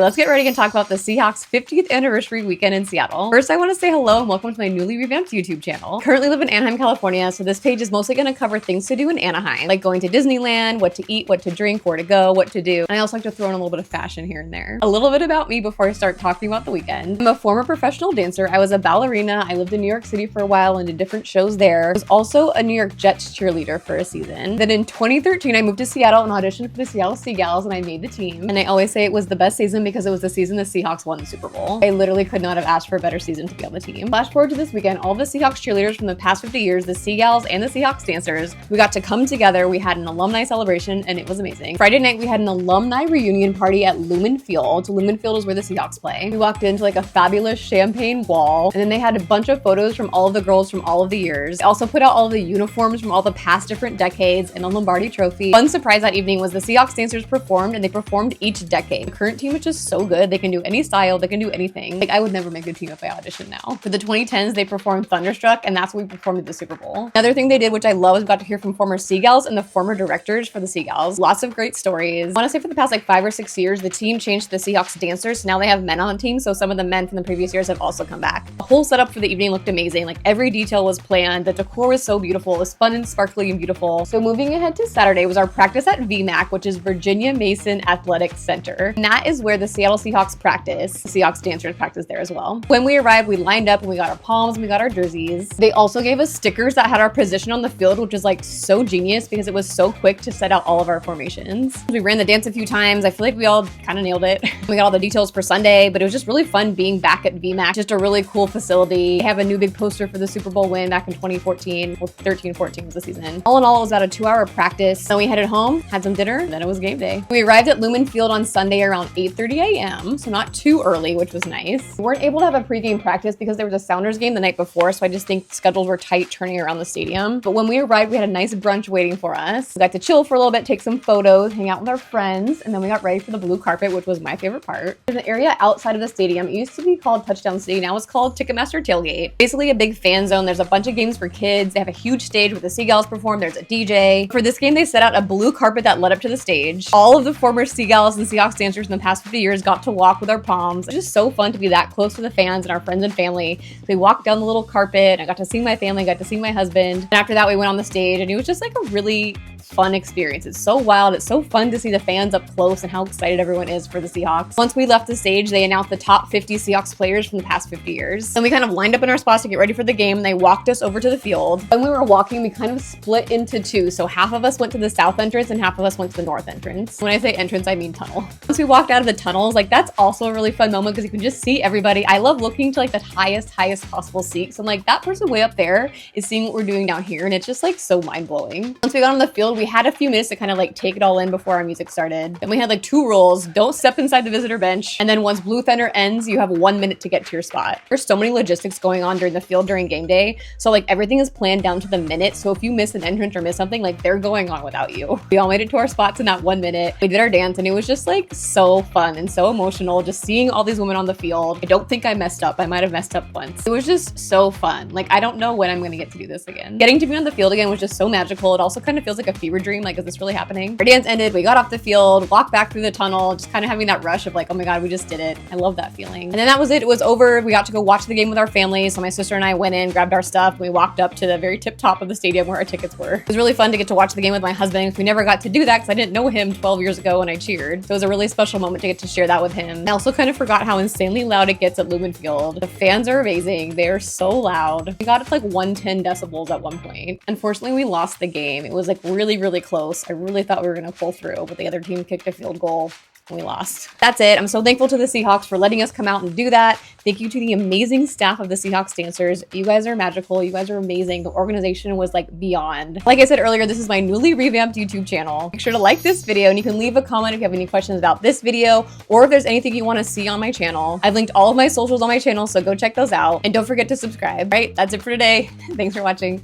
Let's get ready and talk about the Seahawks 50th anniversary weekend in Seattle. First, I want to say hello and welcome to my newly revamped YouTube channel. Currently live in Anaheim, California, so this page is mostly going to cover things to do in Anaheim, like going to Disneyland, what to eat, what to drink, where to go, what to do. And I also like to throw in a little bit of fashion here and there. A little bit about me before I start talking about the weekend. I'm a former professional dancer. I was a ballerina. I lived in New York City for a while and did different shows there. I was also a New York Jets cheerleader for a season. Then in 2013, I moved to Seattle and auditioned for the Seattle SeaGals, and I made the team. And I always say it was the best season because it was the season the Seahawks won the Super Bowl. I literally could not have asked for a better season to be on the team. Flash forward to this weekend, all the Seahawks cheerleaders from the past 50 years, the SeaGals and the Seahawks Dancers, we got to come together. We had an alumni celebration and it was amazing. Friday night, we had an alumni reunion party at LUMEN FIELD. LUMEN FIELD is where the Seahawks play. We walked into like a fabulous champagne wall, and then they had a bunch of photos from all of the girls from all of the years. They also put out all of the uniforms from all the past different decades and a Lombardi trophy. One surprise that evening was the Seahawks Dancers performed, and they performed each decade. The current team is just so good. They can do any style, they can do anything. Like, I would never make a team if I auditioned now. For the 2010s, they performed Thunderstruck, and that's what we performed at the Super Bowl. Another thing they did, which I love, is we got to hear from former SeaGals and the former directors for the SeaGals. Lots of great stories. I want to say for the past like 5 or 6 years, the team changed to the Seahawks Dancers, so now they have men on the team, so some of the men from the previous years have also come back. The whole setup for the evening looked amazing. Like, every detail was planned. The decor was so beautiful. It was fun and sparkly and beautiful. So moving ahead to Saturday was our practice at VMAC, which is Virginia Mason Athletic Center. And that is where the Seattle Seahawks practice. The Seahawks Dancers practice there as well. When we arrived, we lined up and we got our palms and we got our jerseys. They also gave us stickers that had our position on the field, which is like so genius because it was so quick to set out all of our formations. We ran the dance a few times. I feel like we all kind of nailed it. We got all the details for Sunday, but it was just really fun being back at VMAC. Just a really cool facility. They have a new big poster for the Super Bowl win back in 2014. Well, 13-14 was the season. All in all, it was about a 2-hour practice. Then we headed home, had some dinner, and then it was game day. We arrived at LUMEN FIELD on Sunday around 8:30 a.m., so not too early, which was nice. We weren't able to have a pregame practice because there was a Sounders game the night before, so I just think schedules were tight turning around the stadium. But when we arrived, we had a nice brunch waiting for us. We got to chill for a little bit, take some photos, hang out with our friends, and then we got ready for the blue carpet, which was my favorite part. There's an area outside of the stadium. It used to be called Touchdown City. Now it's called Ticketmaster Tailgate. Basically a big fan zone. There's a bunch of games for kids. They have a huge stage where the SeaGals perform. There's a DJ. For this game, they set out a blue carpet that led up to the stage. All of the former SeaGals and Seahawks dancers in the past 50 years got to walk with our palms. It was just so fun to be that close to the fans and our friends and family. So we walked down the little carpet. I got to see my family, got to see my husband. And after that, we went on the stage, and it was just like a really fun experience. It's so wild. It's so fun to see the fans up close and how excited everyone is for the Seahawks. Once we left the stage, they announced the top 50 Seahawks players from the past 50 years. Then we kind of lined up in our spots to get ready for the game. They walked us over to the field. When we were walking, we kind of split into two. So half of us went to the south entrance and half of us went to the north entrance. When I say entrance, I mean tunnel. Once we walked out of the tunnels, like, that's also a really fun moment because you can just see everybody. I love looking to like the highest possible seat. So I'm like, that person way up there is seeing what we're doing down here. And it's just like so mind blowing. Once we got on the field, we had a few minutes to kind of like take it all in before our music started. And we had like 2 rules. Don't step inside the visitor bench. And then once Blue Thunder ends, you have 1 minute to get to your spot. There's so many logistics going on during the field during game day. So like everything is planned down to the minute. So if you miss an entrance or miss something, like they're going on without you. We all made it to our spots in that 1 minute. We did our dance and it was just like so fun and so emotional just seeing all these women on the field. I don't think I messed up. I might have messed up once. It was just so fun. Like, I don't know when I'm going to get to do this again. Getting to be on the field again was just so magical. It also kind of feels like a fever dream. Like, is this really happening? Our dance ended. We got off the field, walked back through the tunnel, just kind of having that rush of like, oh my God, we just did it. I love that feeling. And then that was it. It was over. We got to go watch the game with our family. So my sister and I went in, grabbed our stuff. And we walked up to the very tip top of the stadium where our tickets were. It was really fun to get to watch the game with my husband. We never got to do that because I didn't know him 12 years ago when I cheered. So it was a really special moment to get to share that with him. I also kind of forgot how insanely loud it gets at LUMEN FIELD. The fans are amazing. They are so loud. We got it to like 110 decibels at one point. Unfortunately, we lost the game. It was like really close. I really thought we were going to pull through, but the other team kicked a field goal. We lost. That's it. I'm so thankful to the Seahawks for letting us come out and do that. Thank you to the amazing staff of the Seahawks Dancers. You guys are magical. You guys are amazing. The organization was like beyond. Like I said earlier, this is my newly revamped YouTube channel. Make sure to like this video and you can leave a comment if you have any questions about this video or if there's anything you want to see on my channel. I've linked all of my socials on my channel, so go check those out. And don't forget to subscribe. All right, that's it for today. Thanks for watching.